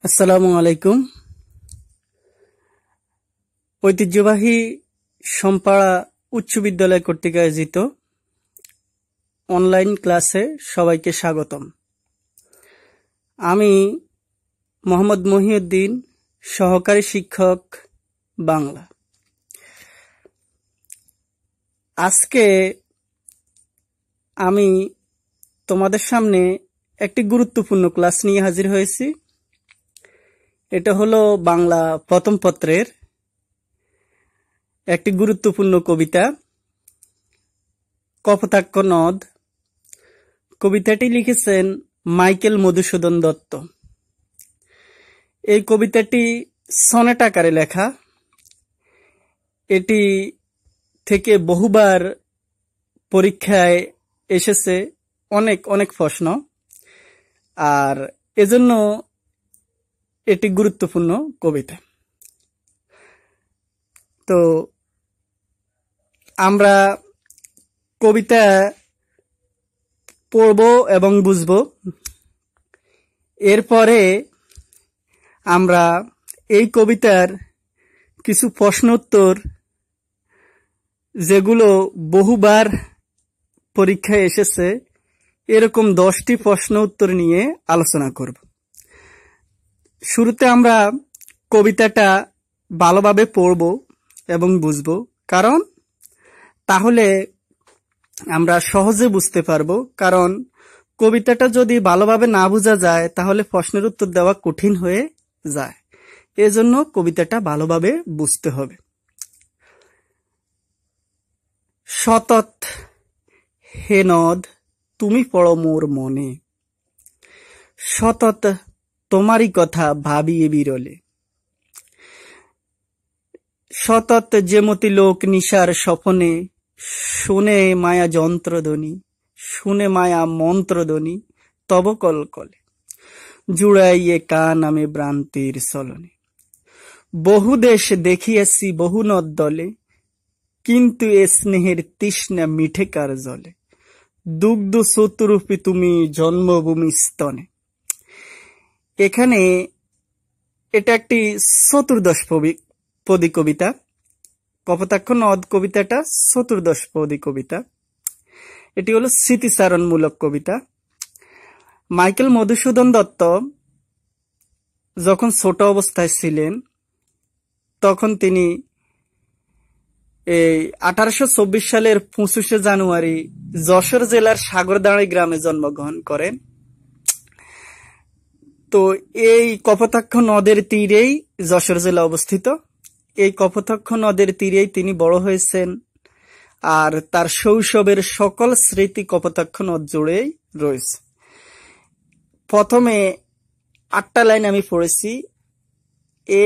আসসালামু আলাইকুম। ঐতিহ্যবাহী সমপাড়া উচ্চ বিদ্যালয় কর্তৃক আয়োজিত অনলাইন ক্লাসে সবাইকে স্বাগতম। আমি মোহাম্মদ মহিউদ্দিন, সহকারী শিক্ষক, বাংলা। আজকে আমি তোমাদের সামনে একটি গুরুত্বপূর্ণ ক্লাস নিয়ে হাজির হয়েছি। এটা হলো বাংলা প্রথম পত্রের একটি গুরুত্বপূর্ণ কবিতা, কপোতাক্ষ নদ। কবিতাটি লিখেছেন মাইকেল মধুসূদন দত্ত। এই কবিতাটি সনেট আকারে লেখা। এটি থেকে বহুবার পরীক্ষায় এসেছে অনেক অনেক প্রশ্ন, আর এজন্য এটি গুরুত্বপূর্ণ কবিতা। তো আমরা কবিতা পড়ব এবং বুঝব। এরপরে আমরা এই কবিতার কিছু প্রশ্ন উত্তর, যেগুলো বহুবার পরীক্ষায় এসেছে, এরকম 10টি প্রশ্ন উত্তর নিয়ে আলোচনা করব। শুরুতে আমরা কবিতাটা ভালোভাবে পড়ব এবং বুঝব, কারণ তাহলে আমরা সহজে বুঝতে পারবো। কারণ কবিতাটা যদি ভালোভাবে না বোঝা যায় তাহলে প্রশ্নের উত্তর দেওয়া কঠিন হয়ে যায়। এজন্য কবিতাটা ভালোভাবে বুঝতে হবে। সতত হে নদ তুমি পড়ো মোর মনে, সতত তোমারই কথা ভাবিয়ে বিরলে। সতত যেমতি লোক নিশার স্বপনে, শুনে মায়া যন্ত্রধ্বনি, শুনে মায়া মন্ত্রধ্বনি তব কলকলে, জুড়াইয়ে কান আমি ভ্রান্তির চলনে। বহু দেশ দেখিয়াছি বহু নদ দলে, কিন্তু এ স্নেহের তৃষ্ণা মিঠে কার জলে। দুগ্ধ স্রোতরূপী তুমি জন্মভূমি স্তনে। এখানে এটা একটি চতুর্দশ পদী কবিতা। কপোতাক্ষ নদ কবিতাটা চতুর্দশ পদী কবিতা। এটি হলো স্মৃতিচারণমূলক কবিতা। মাইকেল মধুসূদন দত্ত যখন ছোট অবস্থায় ছিলেন তখন তিনি এই 1824 সালের 25শে জানুয়ারি যশোর জেলার সাগরদাঁড়ি গ্রামে জন্মগ্রহণ করেন। তো এই কপোতাক্ষ নদের তীরেই যশোর জেলা অবস্থিত। এই কপোতাক্ষ নদের তীরেই তিনি বড় হয়েছেন, আর তার শৈশবের সকল স্মৃতি কপোতাক্ষ নদ জুড়েই রয়েছে। প্রথমে 8টা লাইন আমি পড়েছি।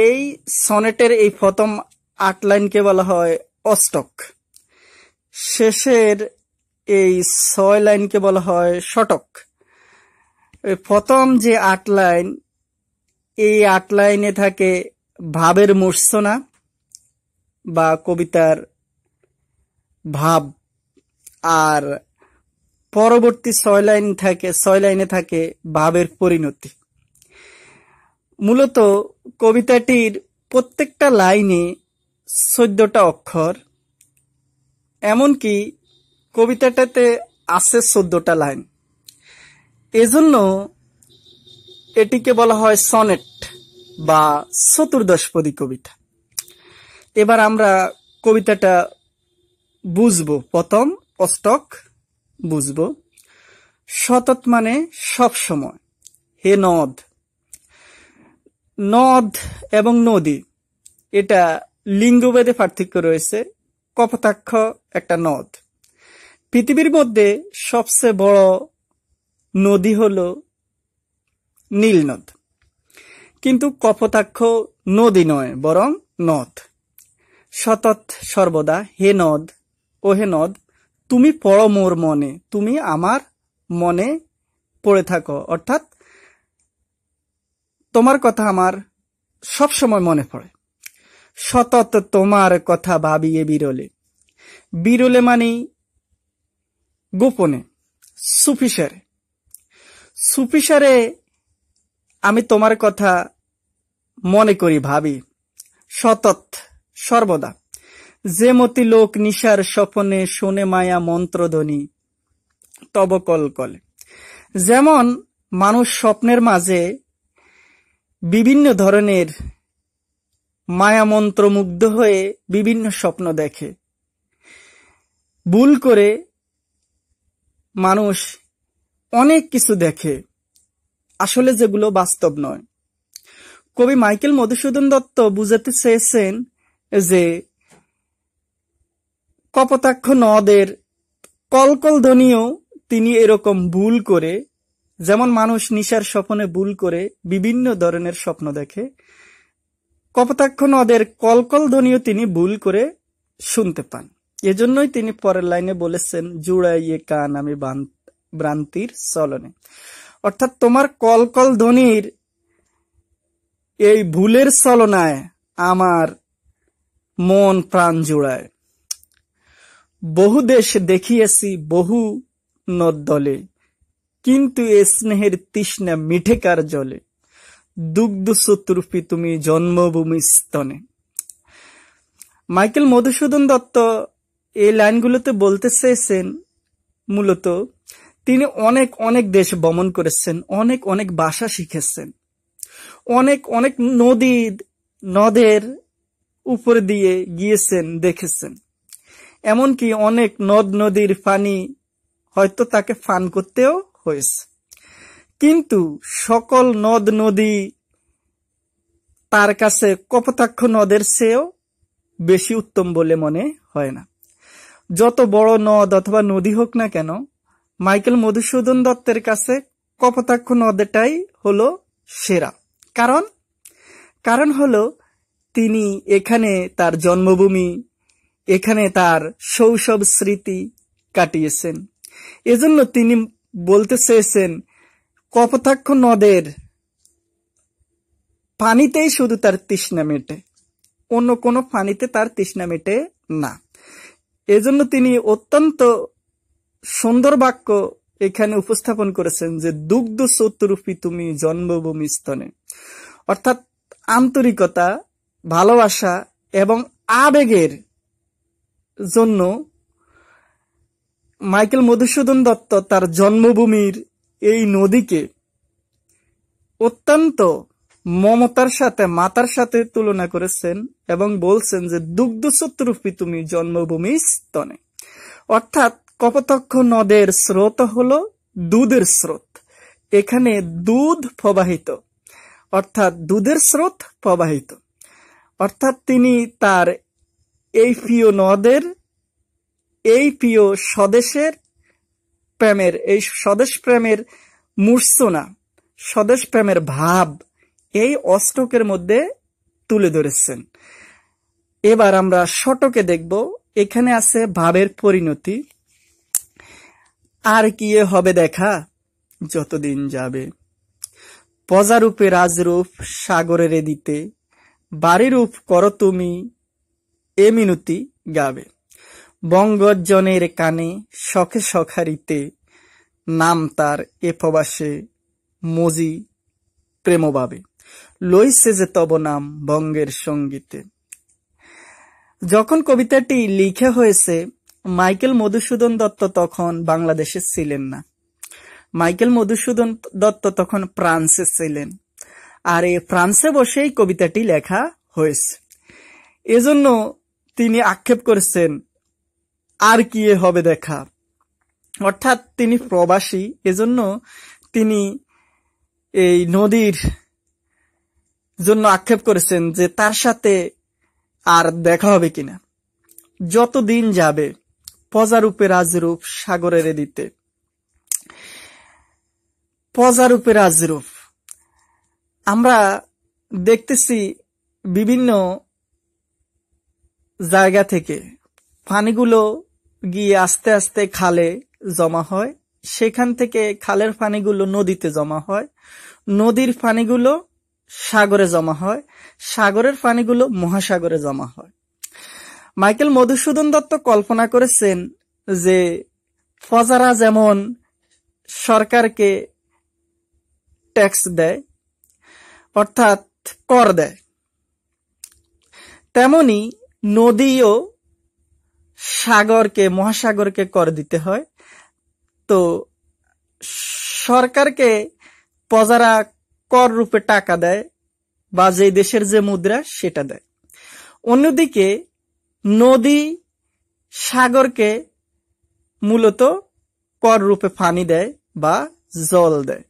এই সনেটের এই প্রথম 8 লাইনকে বলা হয় অষ্টক। শেষের এই 6 লাইনকে বলা হয় শতক। প্রথম যে 8 লাইন, এই 8 লাইনে থাকে ভাবের মূর্ছনা বা কবিতার ভাব, আর পরবর্তী 6 লাইনে থাকে ভাবের পরিণতি। মূলত কবিতাটির প্রত্যেকটা লাইনে 14টা অক্ষর, এমনকি কবিতাটাতে আছে 14টা লাইন। এজন্য এটিকে বলা হয় সনেট বা চতুর্দশপদী কবিতা। এবার আমরা কবিতাটা বুঝবো। প্রথম অষ্টক বুঝবো। সতত মানে সব সময়। হে নদ, নদ এবং নদী এটা লিঙ্গভেদে পার্থক্য রয়েছে। কপোতাক্ষ একটা নদ। পৃথিবীর মধ্যে সবচেয়ে বড় নদী হলো নীল নদ, কিন্তু কপোতাক্ষ নদী নয়, বরং নদ। সতত সর্বদা হে নদ, ও হে নদ তুমি পড়ো মোর মনে, তুমি আমার মনে পড়ে থাকো, অর্থাৎ তোমার কথা আমার সব সময় মনে পড়ে। সতত তোমার কথা ভাবিয়ে বিরলে। বিরলে মানে গোপনে, সুফিসারে। সুফিসারে আমি তোমার কথা মনে করি ভাবি সতত সর্বদা, যে মতি লোক নিশার স্বপনে শোনে মায়া মন্ত্রধ্বনি তব কলকলে। যেমন মানুষ স্বপ্নের মাঝে বিভিন্ন ধরনের মায়া মন্ত্র মুগ্ধ হয়ে বিভিন্ন স্বপ্ন দেখে, ভুল করে মানুষ অনেক কিছু দেখে আসলে যেগুলো বাস্তব নয়। কবি মাইকেল মধুসূদন দত্ত বুঝাতে চেয়েছেন যে কপোতাক্ষ নদের কলকল ধ্বনিও তিনি এরকম ভুল করে, যেমন মানুষ নিশার স্বপ্নে ভুল করে বিভিন্ন ধরনের স্বপ্ন দেখে, কপোতাক্ষ নদের কলকল ধ্বনিও তিনি ভুল করে শুনতে পান। এজন্যই তিনি পরের লাইনে বলেছেন, জুড়াইয়ে কান আমি ভ্রান্তির চলনে। অর্থাৎ তোমার কলকল ধ্বনির এই ভুলের চলনায় আমার মন প্রাণ জুড়ায়। বহু দেশ দেখিয়েছি বহু নদ দলে, কিন্তু এ স্নেহের তৃষ্ণা মিঠে কার জলে, দুগ্ধ চতুর্পী তুমি জন্মভূমি স্তনে। মাইকেল মধুসূদন দত্ত এই লাইনগুলোতে বলতে চেয়েছেন, মূলত তিনি অনেক অনেক দেশ ভ্রমণ করেছেন, অনেক অনেক ভাষা শিখেছেন, অনেক অনেক নদের উপর দিয়ে গিয়েছেন, দেখেছেন। এমনকি অনেক নদ নদীর পানি হয়তো তাকে পান করতেও হয়েছে। কিন্তু সকল নদ নদী তার কাছে কপোতাক্ষ নদের চেয়েও বেশি উত্তম বলে মনে হয় না। যত বড় নদ অথবা নদী হোক না কেন, মাইকেল মধুসূদন দত্তের কাছে কপোতাক্ষ নদটাই হলো সেরা। কারণ হলো তিনি এখানে তার জন্মভূমি, এখানে তার শৈশব স্মৃতি কাটিয়েছেন। এজন্য তিনি বলতে চেয়েছেন, কপোতাক্ষ নদের পানিতেই শুধু তার তৃষ্ণা মেটে, অন্য কোনো পানিতে তার তৃষ্ণা মেটে না। এজন্য তিনি অত্যন্ত সুন্দর বাক্য এখানে উপস্থাপন করেছেন যে দুগ্ধ চতুরূপী তুমি জন্মভূমি স্তনে। অর্থাৎ আন্তরিকতা, ভালোবাসা এবং আবেগের জন্য মাইকেল মধুসূদন দত্ত তার জন্মভূমির এই নদীকে অত্যন্ত মমতার সাথে, মাতার সাথে তুলনা করেছেন এবং বলছেন যে দুগ্ধ চতুরূপী তুমি জন্মভূমি স্তনে। অর্থাৎ কপোতাক্ষ নদের স্রোত হলো দুধের স্রোত, এখানে দুধ প্রবাহিত, অর্থাৎ দুধের স্রোত প্রবাহিত। অর্থাৎ তিনি তার এই প্রিয় নদের, এই প্রিয় স্বদেশের প্রেমের, এই স্বদেশ প্রেমের মূর্ছনা, স্বদেশ প্রেমের ভাব এই অষ্টকের মধ্যে তুলে ধরেছেন। এবার আমরা শতকে দেখব, এখানে আছে ভাবের পরিণতি। আর কি হবে দেখা যতদিন যাবে, প্রজারূপে রাজরূপ সাগরের দিতে, বাড়িরূপ করো তুমি এ মিনতি গাবে, বঙ্গজনের কানে শখে সখারিতে, নাম তার এ প্রবাসে মজি প্রেমভাবে, লইছে যে তব নাম বঙ্গের সঙ্গীতে। যখন কবিতাটি লিখা হয়েছে, মাইকেল মধুসূদন দত্ত তখন বাংলাদেশে ছিলেন না। মাইকেল মধুসূদন দত্ত তখন ফ্রান্সে ছিলেন, আর এই ফ্রান্সে বসেই কবিতাটি লেখা হয়েছে। এজন্য তিনি আক্ষেপ করেছেন, আর কি হবে দেখা। অর্থাৎ তিনি প্রবাসী, এজন্য তিনি এই নদীর জন্য আক্ষেপ করেছেন যে তার সাথে আর দেখা হবে কিনা। যতদিন যাবে, প্রজারূপে রাজরূপ সাগরের দিতে। প্রজারূপে রাজরূপ আমরা দেখতেছি বিভিন্ন জায়গা থেকে পানিগুলো গিয়ে আস্তে আস্তে খালে জমা হয়, সেখান থেকে খালের পানিগুলো নদীতে জমা হয়, নদীর পানিগুলো সাগরে জমা হয়, সাগরের পানিগুলো মহাসাগরে জমা হয়। মাইকেল মধুসূদন দত্ত কল্পনা করেছেন যে প্রজারা যেমন সরকারকে ট্যাক্স দেয়, অর্থাৎ কর দেয়, তেমনি নদীও সাগরকে, মহাসাগরকে কর দিতে হয়। তো সরকারকে প্রজারা কর রূপে টাকা দেয় বা যে দেশের যে মুদ্রা সেটা দেয়। অন্যদিকে নদী সাগরকে মূলত কর রূপে পানি দেয় বা জল দেয়।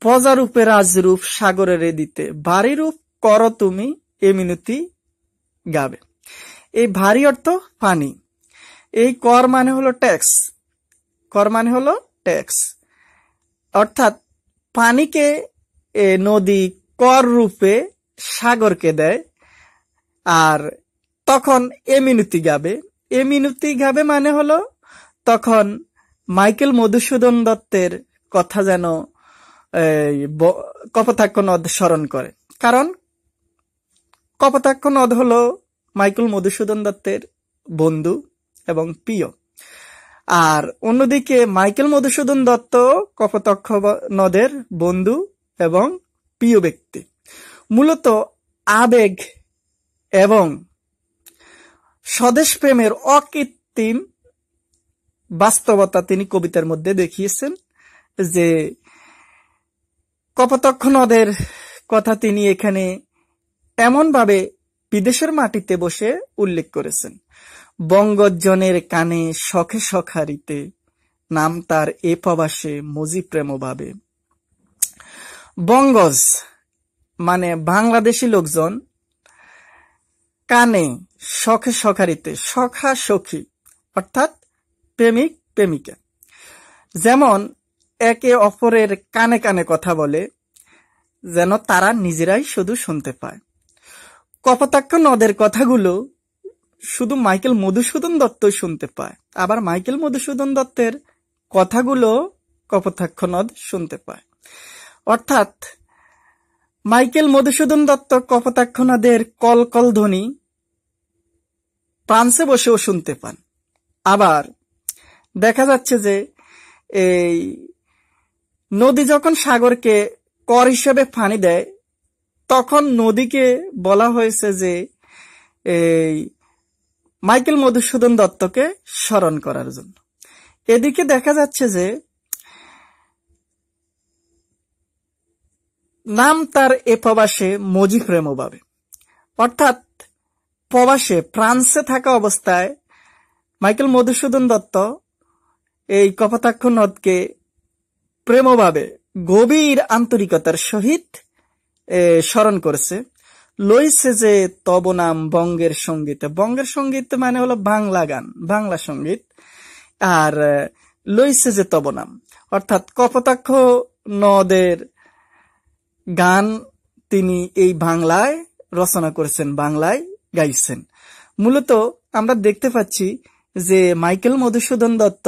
প্রজারূপে রাজরূপ সাগরের দিতে, ভারী রূপ কর তুমি এ মিনতি গাবে। এই ভারী অর্থ পানি, এই কর মানে হলো ট্যাক্স, কর মানে হলো ট্যাক্স, অর্থাৎ পানিকে নদী কর রূপে সাগরকে দেয়। আর তখন এ মিনতি গাবে, এ মিনতি গাবে মানে হলো তখন মাইকেল মধুসূদন দত্তের কথা যেন কপোতাক্ষ নদ স্মরণ করে, কারণ কপোতাক্ষ নদ হলো মাইকেল মধুসূদন দত্তের বন্ধু এবং প্রিয়। আর অন্যদিকে মাইকেল মধুসূদন দত্ত কপোতাক্ষ নদের বন্ধু এবং প্রিয় ব্যক্তি। মূলত আবেগ এবং স্বদেশ প্রেমের অকৃত্রিম বাস্তবতা তিনি কবিতার মধ্যে দেখিয়েছেন। যে কপোতাক্ষ নদের কথা তিনি এখানে এমন ভাবে বিদেশের মাটিতে বসে উল্লেখ করেছেন। বঙ্গজনের কানে শখে সখারিতে, নাম তার এ প্রবাসে মজি প্রেম ভাবে। বঙ্গজ মানে বাংলাদেশি লোকজন, কানে শখে সখারিতে, সখা সখী অর্থাৎ প্রেমিক প্রেমিকা, যেমন একে অপরের কানে কানে কথা বলে, যেন তারা নিজেরাই শুধু শুনতে পায়। কপোতাক্ষ নদের কথাগুলো শুধু মাইকেল মধুসূদন দত্তই শুনতে পায়, আবার মাইকেল মধুসূদন দত্তের কথাগুলো কপোতাক্ষ নদ শুনতে পায়। অর্থাৎ মাইকেল মধুসূদন দত্ত কপোতাক্ষ নদের কলকল ধ্বনি ফ্রান্সে বসেও শুনতে পান। আবার দেখা যাচ্ছে যে এই নদী যখন সাগরকে কর হিসেবে পানি দেয়, তখন নদীকে বলা হয়েছে যে এই মাইকেল মধুসূদন দত্তকে স্মরণ করার জন্য। এদিকে দেখা যাচ্ছে যে নাম তার এ প্রবাসে মজি প্রেম ভাবে, অর্থাৎ প্রবাসে ফ্রান্সে থাকা অবস্থায় মাইকেল মধুসূদন দত্ত এই কপোতাক্ষ নদকে প্রেমভাবে গভীর আন্তরিকতার সহিত স্মরণ করেছে। লইছে যে তব নাম বঙ্গের সঙ্গীত, বঙ্গের সঙ্গীত মানে হলো বাংলা গান, বাংলা সঙ্গীত। আর লইছে যে তব নাম অর্থাৎ কপোতাক্ষ নদের গান তিনি এই বাংলায় রচনা করেছেন, বাংলায় গাইছেন। মূলত আমরা দেখতে পাচ্ছি যে মাইকেল মধুসূদন দত্ত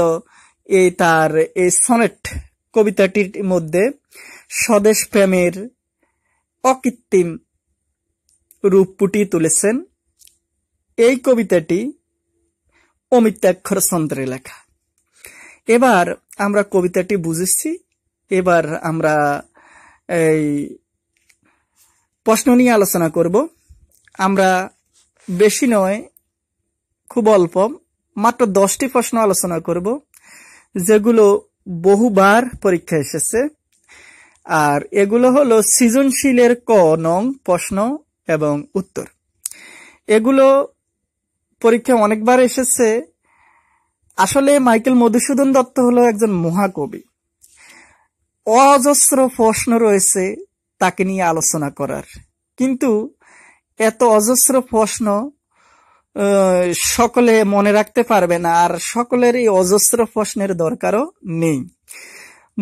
তার এই সনেট কবিতাটির মধ্যে স্বদেশ প্রেমের অকৃত্রিম রূপ ফুটিয়ে তুলেছেন। এই কবিতাটি অমিত্রাক্ষর ছন্দে লেখা। এবার আমরা কবিতাটি বুঝেছি, এবার আমরা এই প্রশ্ন নিয়ে আলোচনা করব। আমরা বেশি নয়, খুব অল্প, মাত্র 10টি প্রশ্ন আলোচনা করব, যেগুলো বহুবার পরীক্ষা এসেছে। আর এগুলো হলো সৃজনশীলের ক নং প্রশ্ন এবং উত্তর। এগুলো পরীক্ষা অনেকবার এসেছে। আসলে মাইকেল মধুসূদন দত্ত হলো একজন মহাকবি, অজস্র প্রশ্ন রয়েছে তাকে নিয়ে আলোচনা করার, কিন্তু এত অজস্র প্রশ্ন সকলে মনে রাখতে পারবে না, আর সকলের এই অজস্র প্রশ্নের দরকারও নেই।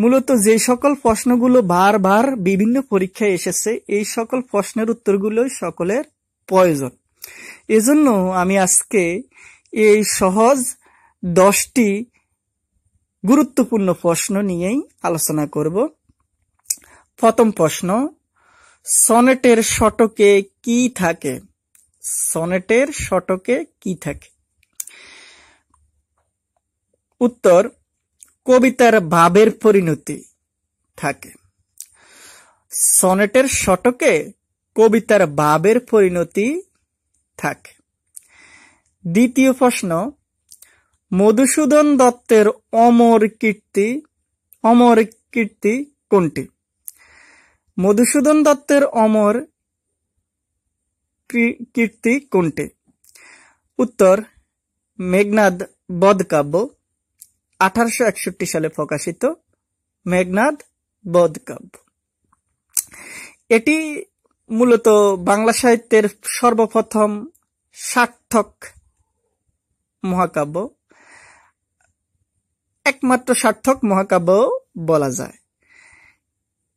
মূলত যে সকল প্রশ্নগুলো বারবার বিভিন্ন পরীক্ষায় এসেছে, এই সকল প্রশ্নের উত্তরগুলোই সকলের প্রয়োজন। এজন্য আমি আজকে এই সহজ 10টি গুরুত্বপূর্ণ প্রশ্ন নিয়েই আলোচনা করব। প্রথম প্রশ্ন, সনেটের শতকে কি থাকে? সনেটের শতকে কি থাকে? উত্তর, কবিতার ভাবের পরিণতি থাকে। সনেটের শতকে কবিতার ভাবের পরিণতি থাকে। দ্বিতীয় প্রশ্ন, মধুসূদন দত্তের অমর কীর্তি কোনটি? মধুসূদন দত্তের অমর কীর্তি কোনটি? উত্তর, মেঘনাদ বধকাব্য, 1861 সালে প্রকাশিত মেঘনাদ বধকাব্য। এটি মূলত বাংলা সাহিত্যের সর্বপ্রথম সার্থক মহাকাব্য, একমাত্র সার্থক মহাকাব্য বলা যায়।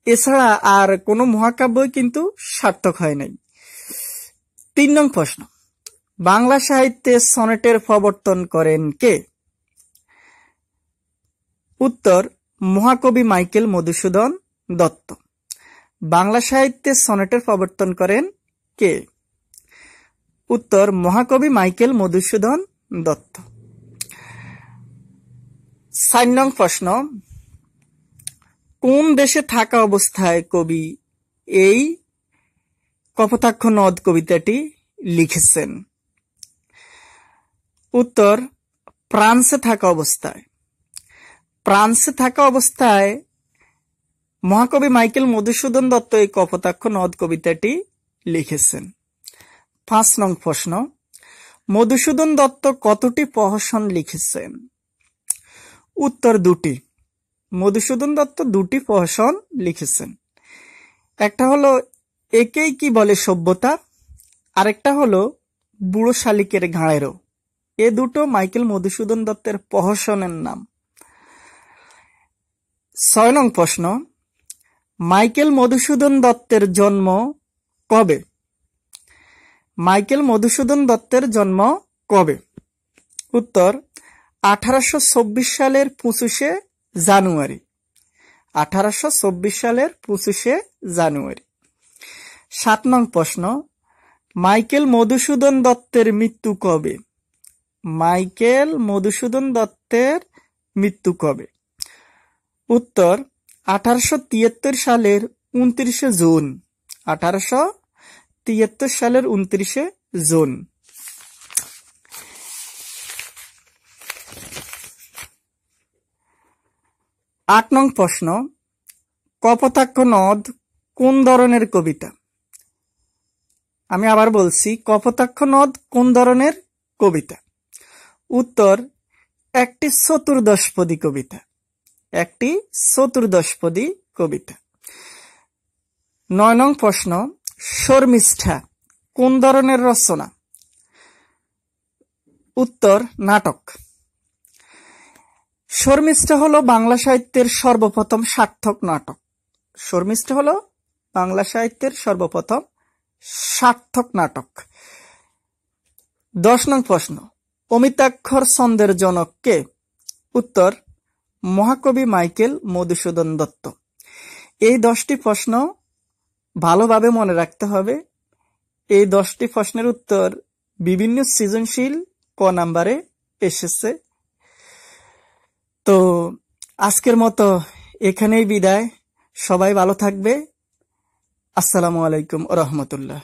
এছাড়া আর কোনো মহাকাব্যই কিন্তু সার্থক হয় নাই। 3 নং প্রশ্ন, বাংলা সাহিত্যে সনেটের প্রবর্তন করেন কে? উত্তর, মহাকবি মাইকেল মধুসূদন দত্ত। বাংলা সাহিত্যে সনেটের প্রবর্তন করেন কে? উত্তর, মহাকবি মাইকেল মধুসূদন দত্ত। 4 নং প্রশ্ন, কোন দেশে থাকা অবস্থায় কবি এই কপোতাক্ষ নদ কবিতাটি লিখেছেন? উত্তর, ফ্রান্সে থাকা অবস্থায়। ফ্রান্সে থাকা অবস্থায় মহাকবি মাইকেল মধুসূদন দত্ত এই কপোতাক্ষ নদ কবিতাটি লিখেছেন। 5 নং প্রশ্ন, মধুসূদন দত্ত কতটি প্রহসন লিখেছেন? উত্তর, 2টি। মধুসূদন দত্ত 2টি প্রহসন লিখেছেন। একটা হলো একেই কি বলে সভ্যতা, আরেকটা হলো বুড়ো শালিকের ঘাড়েরও। এ দুটো মাইকেল মধুসূদন দত্তের প্রহসনের নাম। 6 নং প্রশ্ন, মাইকেল মধুসূদন দত্তের জন্ম কবে? মাইকেল মধুসূদন দত্তের জন্ম কবে? উত্তর, 1824 সালের 25শে জানুয়ারি। 1824 সালের 25শে জানুয়ারি। 7 নং প্রশ্ন, মাইকেল মধুসূদন দত্তের মৃত্যু কবে? মাইকেল মধুসূদন দত্তের মৃত্যু কবে? উত্তর, 1873 সালের 29শে জুন। 1873 সালের 29শে জুন। 8 নং প্রশ্ন, কপোতাক্ষ নদ কোন ধরনের কবিতা? আমি আবার বলছি, কপোতাক্ষ নদ কোন ধরনের কবিতা? উত্তর, একটি চতুর্দশপদী কবিতা। একটি চতুর্দশপদী কবিতা। 9 নং প্রশ্ন, শর্মিষ্ঠা কোন ধরনের রচনা? উত্তর, নাটক। শর্মিষ্ঠা হলো বাংলা সাহিত্যের সর্বপ্রথম সার্থক নাটক। শর্মিষ্ঠা হলো বাংলা সাহিত্যের সর্বপ্রথম সার্থক নাটক। 10 নং প্রশ্ন, অমিতাক্ষর ছন্দের জনক কে? উত্তর, মহাকবি মাইকেল মধুসূদন দত্ত। এই 10টি প্রশ্ন ভালোভাবে মনে রাখতে হবে। এই 10টি প্রশ্নের উত্তর বিভিন্ন সৃজনশীল ক নাম্বারে এসেছে। তো আজকের মতো এখানেই বিদায়। সবাই ভালো থাকবে। আসসালামু আলাইকুম ওয়া রাহমাতুল্লাহ।